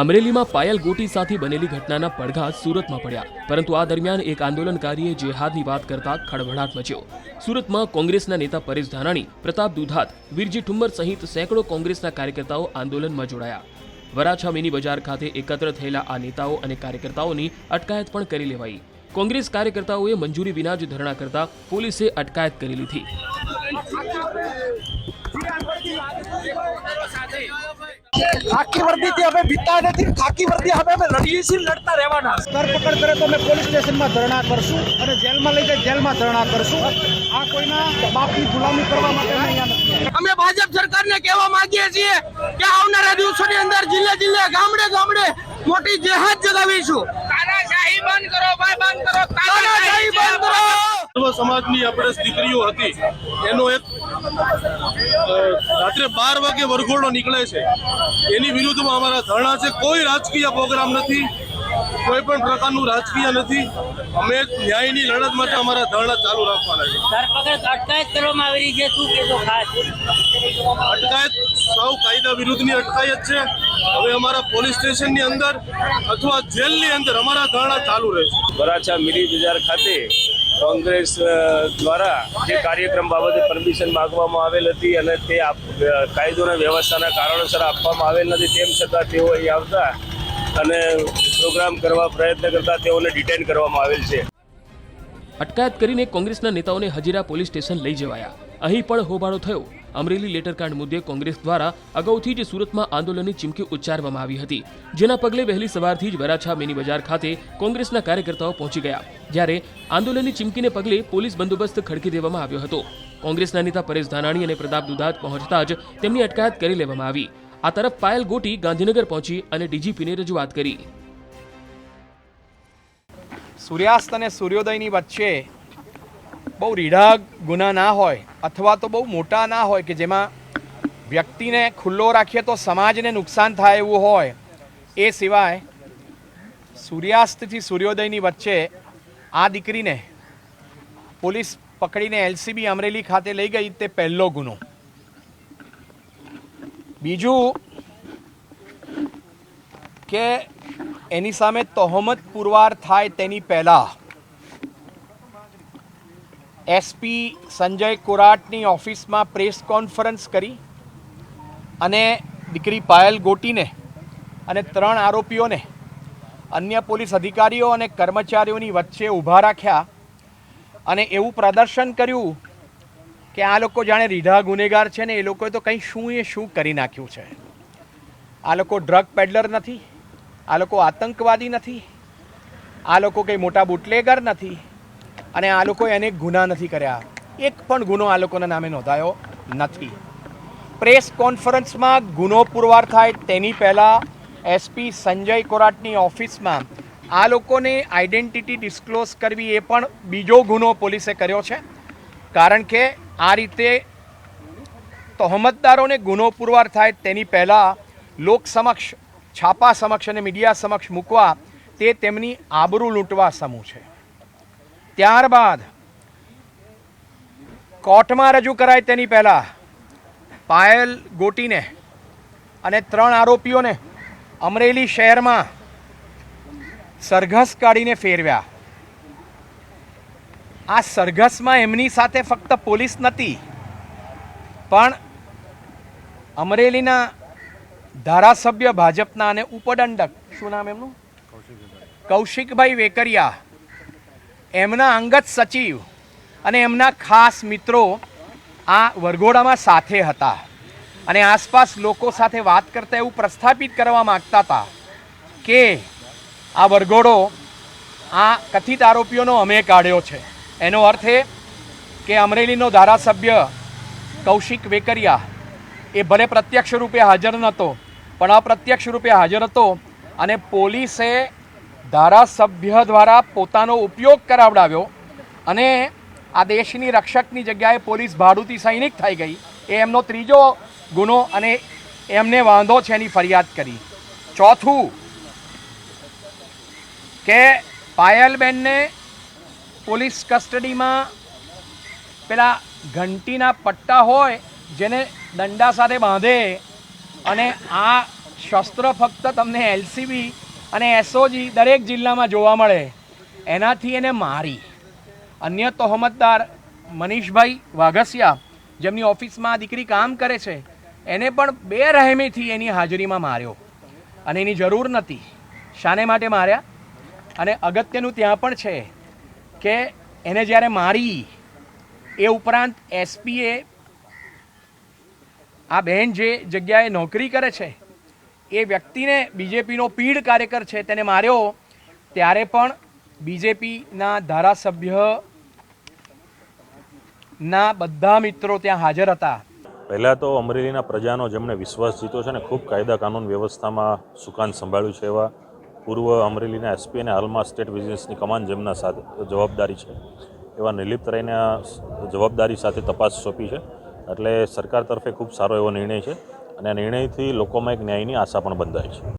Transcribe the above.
અમરેલીમાં પાયલ ગોટી સાથે બનેલી ઘટનાના પડઘા સુરતમાં પડ્યા, પરંતુ આ દરમિયાન એક આંદોલનકારીએ જેહાદની વાત કરતા ખળભળાટ મચ્યો। સુરતમાં કોંગ્રેસના નેતા પરેશ ધાનાણી, પ્રતાપ દુધાત, વીરજી ઠુમ્મર સહિત સેંકડો કોંગ્રેસના કાર્યકર્તાઓ આંદોલનમાં જોડાયા। વરાછા મિની બજાર ખાતે એકત્ર થયેલા આ નેતાઓ અને કાર્યકર્તાઓની અટકાયત પણ કરી લેવાઈ। કોંગ્રેસ કાર્યકર્તાઓએ મંજૂરી વિના જ ધરણા કરતા પોલીસે અટકાયત કરી લીધી। खाकी वर्दी थी हमें बीता नहीं, खाकी वर्दी हमें लड़िए से लड़ता रहवाना। धरपकड़ करे तो मैं पुलिस स्टेशन में धरना करशुं અને જેલમાં લઈ જાય જેલમાં ધરણા કરશું। આ કોઈના બાપની ગુલામી કરવા માટે અહીંયા નથી। અમે ભાજપ સરકારને કહેવા માંગીએ છીએ કે આવનારા દિવસોની અંદર જિલ્લે જિલ્લે ગામડે ગામડે મોટી જેહાદ જગાવીશું। તાનાશાહી બંધ કરો ભાઈ, બંધ કરો, તાનાશાહી બંધ કરો। સર્વ સમાજની આપણે દીકરીઓ હતી એનો એક રાત્રે 12 વાગે વરઘોડો નીકળે છે, એની વિરુદ્ધમાં અમારા ધરણા છે। કોઈ રાજકીય પ્રોગ્રામ નથી, કોઈ પણ પ્રકારનું રાજકીય નથી। અમે ન્યાયની લડત માટે અમારા ધરણા ચાલુ રાખવાના છે। ધરપકડ અટકાયત કરવામાં આવી રહી છે, શું કહેશો? ખાસ અટકાયત સૌ કાયદા વિરુદ્ધની અટકાયત છે। હવે અમારા પોલીસ સ્ટેશનની અંદર અથવા જેલની અંદર અમારા ધરણા ચાલુ રહેશે। વરાછા મિની બજાર ખાતે કોંગ્રેસ દ્વારા જે કાર્યક્રમ બાબતે પરમિશન માંગવામાં આવેલ હતી અને તે કાયદો અને વ્યવસ્થાના કારણોસર આપવામાં આવેલ નથી, તેમ છતાં તેઓ અહીં આવતા અને પ્રોગ્રામ કરવા પ્રયત્ન કરતા તેઓને ડિટેન કરવામાં આવેલ છે। અટકાયત કરીને કોંગ્રેસના નેતાઓને હજીરા પોલીસ સ્ટેશન લઈ જવાયા। અહીં પણ હોબાળો થયો। અમરેલી લેટરકાંડ મુદ્દે કોંગ્રેસ દ્વારા અગાઉથી જ સુરતમાં આંદોલનની ચીમકી ઉચ્ચારવામાં આવી હતી, જેના પગલે વહેલી સવારથી જ વરાછા મિની બજાર ખાતે કોંગ્રેસના કાર્યકર્તાઓ પહોંચી ગયા, જ્યારે આંદોલનની ચીમકીને પગલે પોલીસ બંદોબસ્ત ખડકી દેવામાં આવ્યો હતો। કોંગ્રેસના નેતા પરેશ ધાનાણી અને પ્રતાપ દુધાત પહોંચતા જ તેમની અટકાયત કરી લેવામાં આવી। આ તરફ પાયલ ગોટી ગાંધીનગર પહોંચી અને ડીજીપીને રજૂઆત કરી। સૂર્યાસ્ત અને સૂર્યોદયની વચ્ચે બહુ રીઢા ગુના ના હોય અથવા તો બહુ મોટા ના હોય કે જેમાં વ્યક્તિને ખુલ્લો રાખીએ તો સમાજને નુકસાન થાય એવું હોય, એ સિવાય સૂર્યાસ્તથી સૂર્યોદયની વચ્ચે આ દીકરીને પોલીસ પકડીને એલસીબી અમરેલી ખાતે લઈ ગઈ, તે પહેલો ગુનો। બીજું કે એની સામે તહોમત પુરવાર થાય તેની પહેલાં એસપી સંજય કોરાટની ઓફિસમાં પ્રેસ કોન્ફરન્સ કરી અને દીકરી પાયલ ગોટીને અને 3 આરોપીઓને અન્ય પોલીસ અધિકારીઓ અને કર્મચારીઓની વચ્ચે ઊભા રાખ્યા અને એવું પ્રદર્શન કર્યું કે આ લોકો જાણે રીઢા ગુનેગાર છે ને એ લોકોએ તો કંઈ શું કરી નાખ્યું છે। આ લોકો ડ્રગ પેડલર નથી, આ લોકો આતંકવાદી નથી, આ લોકો કંઈ મોટા બુટલેગર નથી અને આ લોકોએ અનેક ગુના નથી કર્યા। એક પણ ગુનો આ લોકોના નામે નોંધાયો નથી। પ્રેસ કોન્ફરન્સમાં ગુનો પુરવાર થાય તેની પહેલાં એસપી સંજય કોરાટની ઓફિસમાં આ લોકોને આઈડેન્ટિટી ડિસ્ક્લોઝ કરવી એ પણ બીજો ગુનો પોલીસે કર્યો છે, કારણ કે આ રીતે તહોમતદારોને ગુનો પુરવાર થાય તેની પહેલાં લોક સમક્ષ, છાપા સમક્ષ અને મીડિયા સમક્ષ મૂકવા તે તેમની આબરૂ લૂંટવા સમૂહ છે। ત્યારબાદ કોર્ટમાં રજૂ કરાય તેની પહેલાં પાયલ ગોટીને અને 3 આરોપીઓને અમરેલી શહેરમાં સરઘસ કાઢીને ફેરવ્યા। આ સરઘસમાં એમની સાથે ફક્ત પોલીસ નથી, પણ અમરેલીના ધારાસભ્ય ભાજપના અને ઉપદંડક, શું નામ એમનું, કૌશિકભાઈ વેકરિયા, એમના અંગત સચિવ અને એમના ખાસ મિત્રો આ વરઘોડામાં સાથે હતા અને આસપાસ લોકો સાથે વાત કરતા એવું પ્રસ્થાપિત કરવા માગતા હતા કે આ વરઘોડો આ કથિત આરોપીઓનો અમે કાઢ્યો છે। એનો અર્થ એ કે અમરેલીનો ધારાસભ્ય કૌશિક વેકરિયા એ ભલે પ્રત્યક્ષ રૂપે હાજર નહોતો પણ અપ્રત્યક્ષ રૂપે હાજર હતો અને પોલીસે ધારાસભ્ય દ્વારા પોતાનો ઉપયોગ કરાવડાવ્યો અને આ દેશની રક્ષકની જગ્યાએ પોલીસ ભાડુતી સૈનિક થઈ ગઈ। એ એમનો ત્રીજો ગુનો અને એમને વાંધો છે એની ફરિયાદ કરી। ચોથું કે પાયલબેનને પોલીસ કસ્ટડીમાં પેલા ઘંટીના પટ્ટા હોય જેને દંડા સાથે બાંધે અને આ શસ્ત્ર ફક્ત તમને એલસીબી અને એસઓજી દરેક જિલ્લામાં જોવા મળે, એનાથી એને મારી. અન્ય તહોમતદાર મનીષભાઈ વાઘસિયા, જેમની ઓફિસમાં આ દીકરી કામ કરે છે, એને પણ બેરહેમીથી એની હાજરીમાં માર્યો અને એની જરૂર નથી. શાને માટે માર્યા? અને અગત્યનું ત્યાં પણ છે કે એને જ્યારે મારી એ ઉપરાંત એસપીએ આ બહેન જે જગ્યાએ નોકરી કરે છે એ વ્યક્તિને, બીજેપીનો પીઢ કાર્યકર છે, તેને માર્યો ત્યારે પણ બીજેપીના ધારાસભ્યના બધા મિત્રો ત્યાં હાજર હતા. પહેલાં તો અમરેલીના પ્રજાનો જેમણે વિશ્વાસ જીત્યો છે ને ખૂબ કાયદા કાનૂન વ્યવસ્થામાં સુકાન સંભાળ્યું છે એવા પૂર્વ અમરેલીના એસપી અને હાલમાં સ્ટેટ વિજિલન્સની કમાન જેમના સાથે જવાબદારી છે એવા નિલિપ્ત રહીને જવાબદારી સાથે તપાસ સોંપી છે. એટલે સરકાર તરફે ખૂબ સારો એવો નિર્ણય છે અને આ નિર્ણયથી લોકોમાં એક ન્યાયની આશા પણ બંધાય છે.